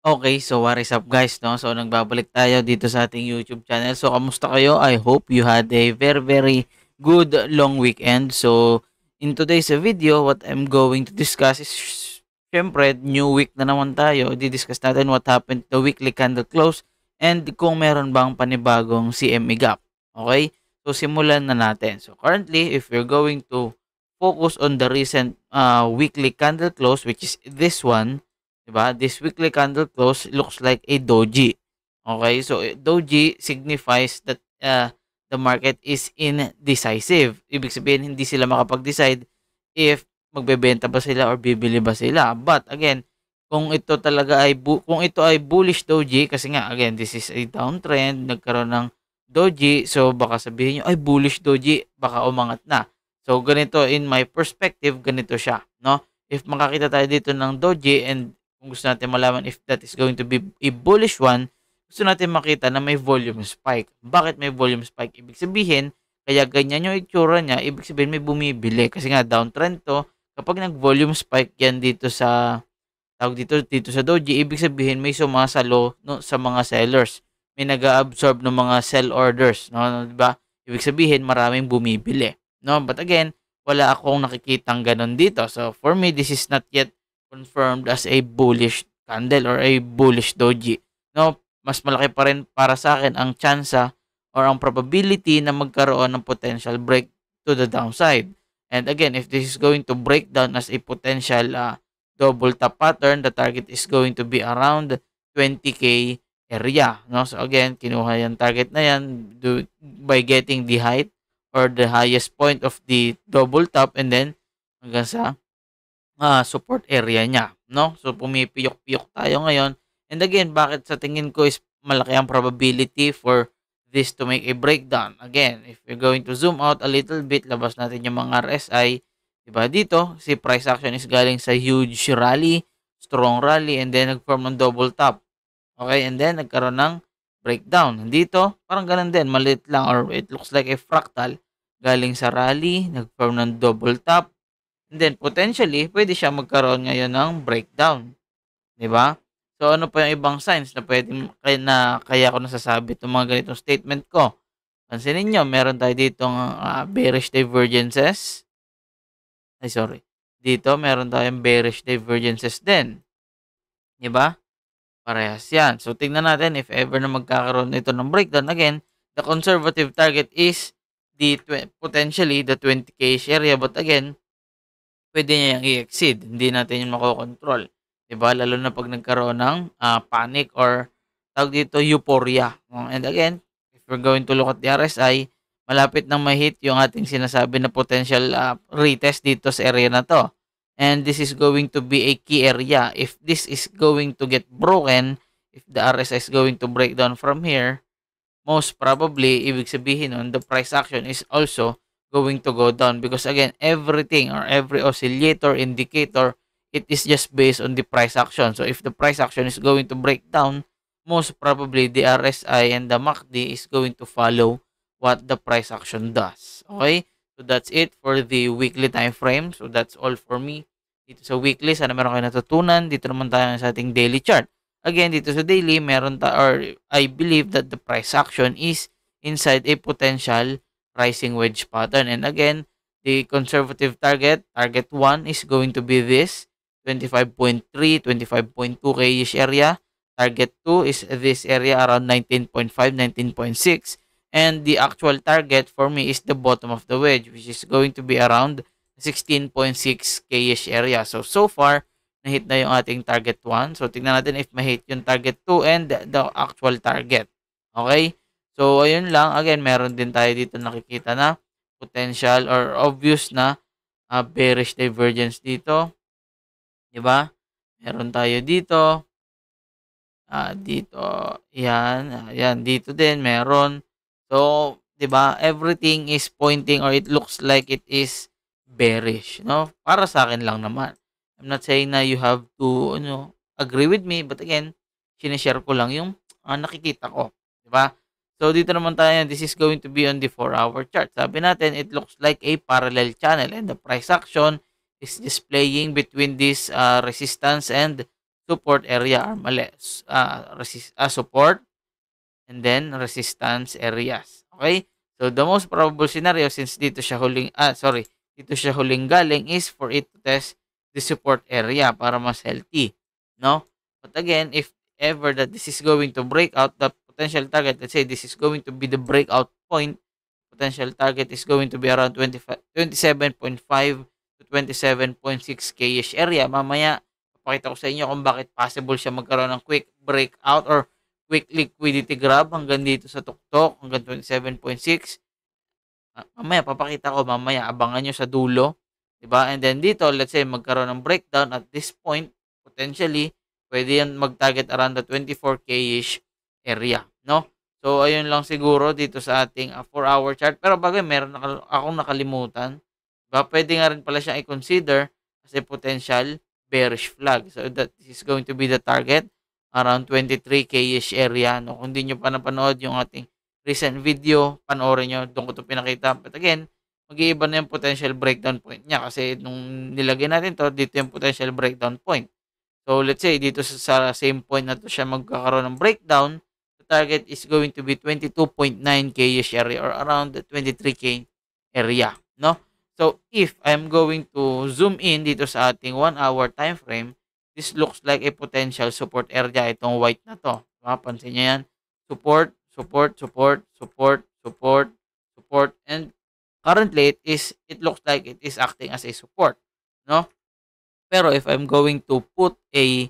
Okay, so what is up guys, no? So nagbabalik tayo dito sa ating YouTube channel. So kamusta kayo? I hope you had a very good long weekend. So in today's video, what I'm going to discuss is syempre new week na naman tayo. Di-discuss natin what happened to the weekly candle close and kung meron bang panibagong CME gap. Okay? So simulan na natin. So currently, if you're going to focus on the recent weekly candle close, which is this one, 'di ba? This weekly candle close looks like a doji. Okay? So doji signifies that the market is indecisive. Ibig sabihin hindi sila makapag-decide if magbebenta ba sila or bibili ba sila. But again, kung ito ay bullish doji kasi nga again, this is a downtrend, nagkaroon ng doji, so baka sabihin niyo ay bullish doji, baka umangat na. So ganito in my perspective, ganito siya, no? If makakita tayo dito ng doji and kung gusto natin malaman if that is going to be a bullish one, gusto natin makita na may volume spike. Bakit may volume spike? Ibig sabihin, kaya ganyan yung itsura niya, ibig sabihin may bumibili. Kasi nga downtrend to, kapag nag-volume spike yan dito sa, tawag dito sa doji, ibig sabihin may sumasalo no, sa mga sellers. May nag-absorb ng mga sell orders. No, diba? Ibig sabihin, maraming bumibili. No? But again, wala akong nakikitang ganun dito. So for me, this is not yet confirmed as a bullish candle or a bullish doji. No, mas malaki pa rin para sa akin ang tsansa or ang probability na magkaroon ng potential break to the downside. And again, if this is going to break down as a potential double top pattern, the target is going to be around 20k area. No? So again, kinuha yung target na yan by getting the height or the highest point of the double top and then hanggang sa support area niya, no? So pumipiyok-piyok tayo ngayon. And again, bakit sa tingin ko is malaki ang probability for this to make a breakdown. Again, if you're going to zoom out a little bit, labas natin yung mga RSI, 'di ba? Dito, si price action is galing sa huge rally, strong rally and then nag-form ng double top. Okay, and then nagkaroon ng breakdown. Dito, parang ganun din, maliit lang or it looks like a fractal galing sa rally, nag-form ng double top. And then potentially, pwede siya magkaroon ngayon ng breakdown, 'di ba? So ano pa yung ibang signs na puwedeng kaya ko nasasabi itong mga ganitong statement ko? Pansinin niyo meron tayo ditong, bearish divergences. Ay sorry, dito meron tayong bearish divergences din, 'di ba? Parehas 'yan. So tingnan natin if ever na magkakaroon ito ng breakdown. Again, the conservative target is potentially the 20K area but again puwede niya yang i-exceed, hindi natin 'yun makokontrol, 'di ba? Lalo na 'pag nagkaroon ng, panic or tawag dito, euphoria. And again, if we're going to look at the RSI, malapit nang ma-hit yung ating sinasabi na potential, retest dito sa area na 'to. And this is going to be a key area. If this is going to get broken, if the RSI is going to break down from here, most probably, ibig sabihin nun, the price action is also going to go down because again, everything or every oscillator indicator, it is just based on the price action. So if the price action is going to break down, most probably the RSI and the MACD is going to follow what the price action does. Okay? So that's it for the weekly time frame. So that's all for me. Dito sa weekly, sana meron kayo natutunan. Dito naman tayo sa ating daily chart. Again, dito sa daily, or I believe that the price action is inside a potential rising wedge pattern. And again, the conservative target 1 is going to be this 25.3, 25.2K-ish area. Target 2 is this area around 19.5, 19.6. And the actual target for me is the bottom of the wedge, which is going to be around 16.6K-ish area. So far, na-hit na yung ating target 1. So, tingnan natin if ma-hit yung target 2 and the actual target. Okay? So, ayun lang. Again, meron din tayo dito nakikita na potential or obvious na bearish divergence dito. 'Di ba? Meron tayo dito. Dito. Yan. Yan. Dito din meron. So, 'di ba? Everything is pointing or it looks like it is bearish. No? Para sa akin lang naman. I'm not saying na you have to agree with me, but again, shine-share ko lang yung nakikita ko, 'di ba? So dito naman tayo, this is going to be on the 4-hour chart. Sabi natin, it looks like a parallel channel and the price action is displaying between this resistance and support area are mali. Support and then resistance areas. Okay? So the most probable scenario since dito siya huling galing is for it to test the support area para mas healthy, no? But again, if ever that this is going to break out the potential target, let's say this is going to be the breakout point, potential target is going to be around 27.5 to 27.6 K-ish area. Mamaya, papakita ko sa inyo kung bakit possible siya magkaroon ng quick breakout or quick liquidity grab hanggang dito sa tuktok, hanggang 27.6. Mamaya, papakita ko mamaya. Abangan nyo sa dulo. Diba? And then dito, let's say, magkaroon ng breakdown at this point, potentially, pwede yan mag-target around the 24K-ish area. No? So, ayun lang siguro dito sa ating 4-hour chart. Pero bagay, meron akong nakalimutan. Diba? Pwede nga rin pala siyang i-consider as a potential bearish flag. So, that is going to be the target around 23K-ish area. No? Kung di nyo pa napanood yung ating recent video, panoorin nyo. Doon ko ito pinakita. But again, mag-iiba na yung potential breakdown point niya. Kasi nung nilagay natin to, dito yung potential breakdown point. So, let's say, dito sa same point na to siya magkakaroon ng breakdown, the target is going to be 22.9K-ish area or around the 23K area, no? So, if I'm going to zoom in dito sa ating 1-hour time frame, this looks like a potential support area, itong white na to. Pansin nyo yan? Support, support, support, support, support, support, and currently, it looks like it is acting as a support, no? Pero if I'm going to put a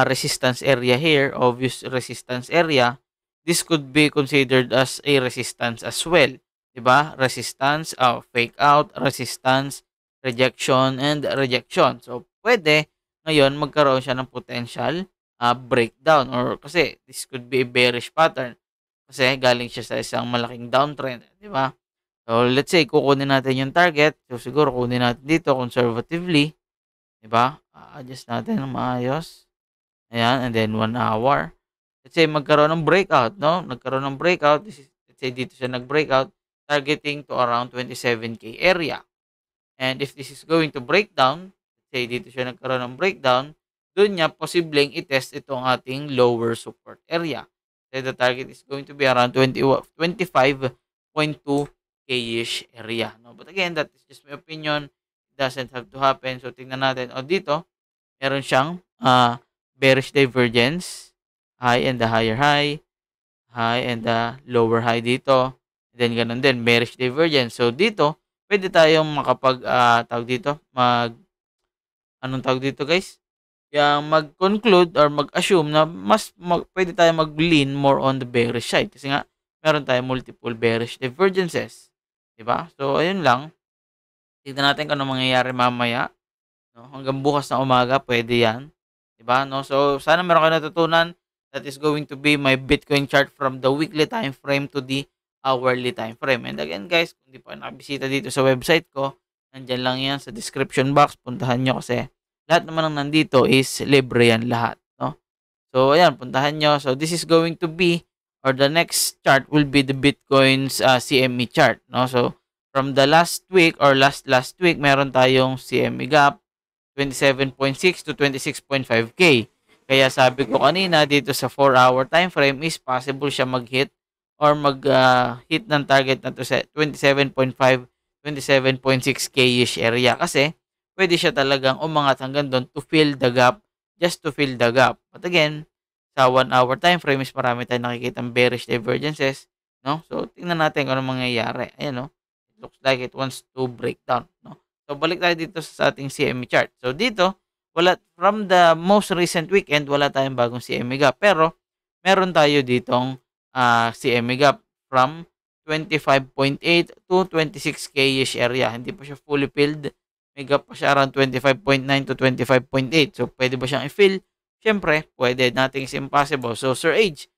resistance area here, obvious resistance area, this could be considered as a resistance as well. Diba? Resistance, fake out, resistance, rejection, and rejection. So, pwede ngayon magkaroon siya ng potential breakdown or kasi this could be a bearish pattern kasi galing siya sa isang malaking downtrend. Diba? So, let's say, kukunin natin yung target. So, siguro kunin natin dito conservatively. Diba? Adjust natin ng maayos. Ayan, and then 1 hour. Let's say magkaroon ng breakout, no? Nagkaroon ng breakout. Let's say dito siya nag-breakout, targeting to around 27K area. And if this is going to break down, let's say dito siya nagkaroon ng breakdown, doon niya posibleng i-test itong ating lower support area. So the target is going to be around 25.2K-ish area. No? But again, that is just my opinion. Doesn't have to happen. So, tingnan natin. O, dito, meron siyang bearish divergence, high and the higher high and the lower high dito. Then, ganun din, bearish divergence. So, dito, pwede tayong tawag dito, anong tawag dito, guys? Yung mag-conclude or mag-assume na pwede tayong mag-lean more on the bearish side. Kasi nga, meron tayong multiple bearish divergences. Diba? So, ayun lang. Tignan natin kung ano mangyayari mamaya, no? Hanggang bukas na umaga, pwede yan. Diba, no? So, sana meron kayo natutunan. That is going to be my Bitcoin chart from the weekly time frame to the hourly time frame. And again, guys, kung di pa nakabisita dito sa website ko, nandyan lang yan sa description box. Puntahan nyo kasi lahat naman ng nandito is libre yan lahat, no? So, ayan, puntahan nyo. So, this is going to be, or the next chart will be the Bitcoin's CME chart, no? So, from the last week or last week, meron tayong CME gap 27.6 to 26.5K. Kaya sabi ko kanina dito sa 4-hour time frame is possible siya mag-hit or mag-hit ng target na to sa 27.5, 27.6K-ish area kasi pwede siya talagang umangat hanggang doon to fill the gap, just to fill the gap. But again, sa 1-hour time frame is marami tayong nakikitang bearish divergences, no? So, tingnan natin kung ano mangyayari. Ayan, no? Looks like it wants to break down, no? So, balik tayo dito sa ating CME chart. So, dito, from the most recent weekend, wala tayong bagong CME gap. Pero, meron tayo ditong CME gap from 25.8 to 26K-ish area. Hindi pa siya fully filled. May gap pa siya around 25.9 to 25.8. So, pwede ba siyang i-fill? Siyempre, pwede. Nothing is impossible. So, Sir Age,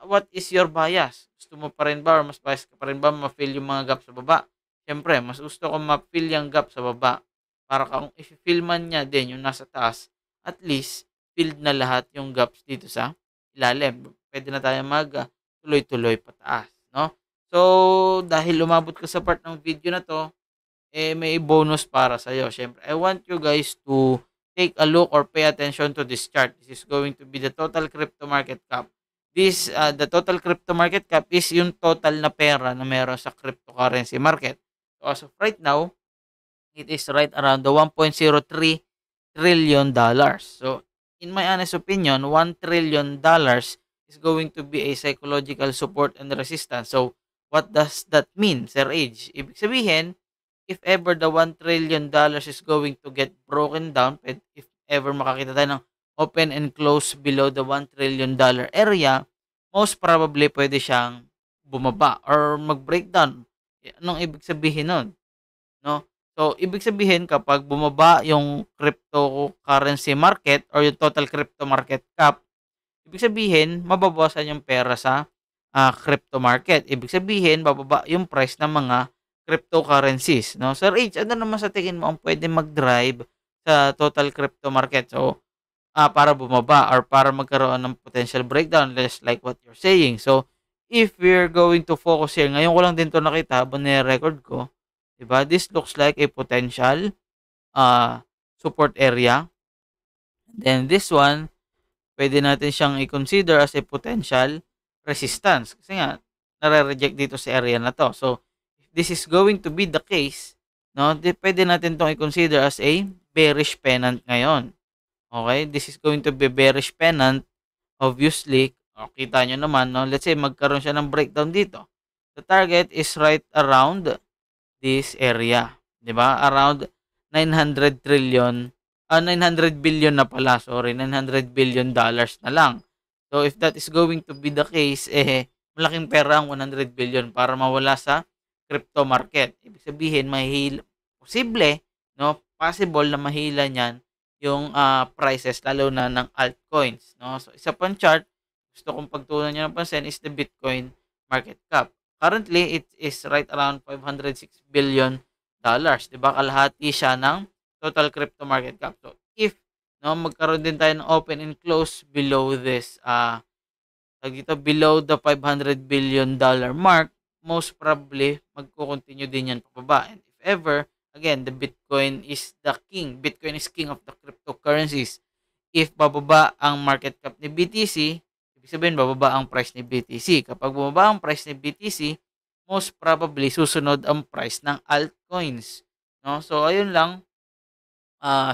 what is your bias? Gusto mo pa rin ba or mas bias ka pa rin ba ma-fill yung mga gap sa baba? Siyempre, mas gusto ko ma-fill yung gap sa baba. Para kung i-fill man niya din yung nasa taas, at least, filled na lahat yung gaps dito sa ilalim. Pwede na tayo tuloy-tuloy pataas, no? So, dahil lumabot ka sa part ng video na to, may bonus para sa'yo. Siyempre, I want you guys to take a look or pay attention to this chart. This is going to be the total crypto market cap. The total crypto market cap is yung total na pera na meron sa cryptocurrency market. So as of right now, it is right around the 1.03 trillion dollars. So in my honest opinion, $1 trillion is going to be a psychological support and resistance. So what does that mean, Sir Age? Ibig sabihin, if ever the $1 trillion is going to get broken down, if ever makakita tayo ng open and close below the $1 trillion area, most probably pwede siyang bumaba or mag-breakdown. Anong ibig sabihin nun? No? So, ibig sabihin kapag bumaba yung cryptocurrency market or yung total crypto market cap, ibig sabihin mababawasan yung pera sa crypto market. Ibig sabihin bababa yung price ng mga cryptocurrencies, no? Sir H, ano naman sa tingin mo ang pwede mag-drive sa total crypto market? So, para bumaba or para magkaroon ng potential breakdown just like what you're saying. So, if we're going to focus here, ngayon ko lang din 'to nakita habang nire-record ko, 'di ba? This looks like a potential support area. Then this one, pwede natin siyang i-consider as a potential resistance kasi nga nare-reject dito sa area na 'to. So, if this is going to be the case, no, pwede natin 'tong i-consider as a bearish pennant ngayon. Okay, this is going to be bearish pennant. Obviously, kita nyo naman, no? Let's say magkaroon siya ng breakdown dito. The target is right around this area, 'di ba? Around 900 trillion, 900 billion na pala, sorry, 900 billion dollars na lang. So if that is going to be the case, malaking pera ang 100 billion para mawala sa crypto market. Ibig sabihin, posible, no? Possible na mahila niyan yung prices lalo na ng altcoins, no? So isa pang chart gusto kong pagtuunan niyo ng pansin is the Bitcoin market cap. Currently, it is right around 506 billion dollars, 'di ba? Kalahati siya ng total crypto market cap. So if no magkaroon din tayo ng open and close below this below the 500 billion dollar mark, most probably magko-continue din yan pababa. And if ever, again, the Bitcoin is the king. Bitcoin is king of the cryptocurrencies. If bababa ang market cap ni BTC, ibig sabihin bababa ang price ni BTC. Kapag bumaba ang price ni BTC, most probably susunod ang price ng altcoins. No? So ayun lang,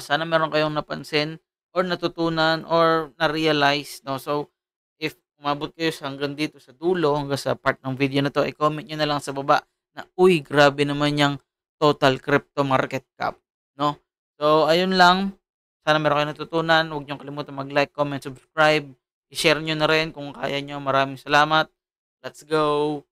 sana meron kayong napansin or natutunan or na-realize, no? So if umabot kayo hanggang dito sa dulo, hanggang sa part ng video na 'to, i-comment niyo na lang sa baba na, "Uy, grabe naman yang total crypto market cap." No? So ayun lang, sana meron kayong natutunan. Huwag niyong kalimutan mag-like, comment, subscribe. I-share niyo na rin kung kaya niyo. Maraming salamat. Let's go.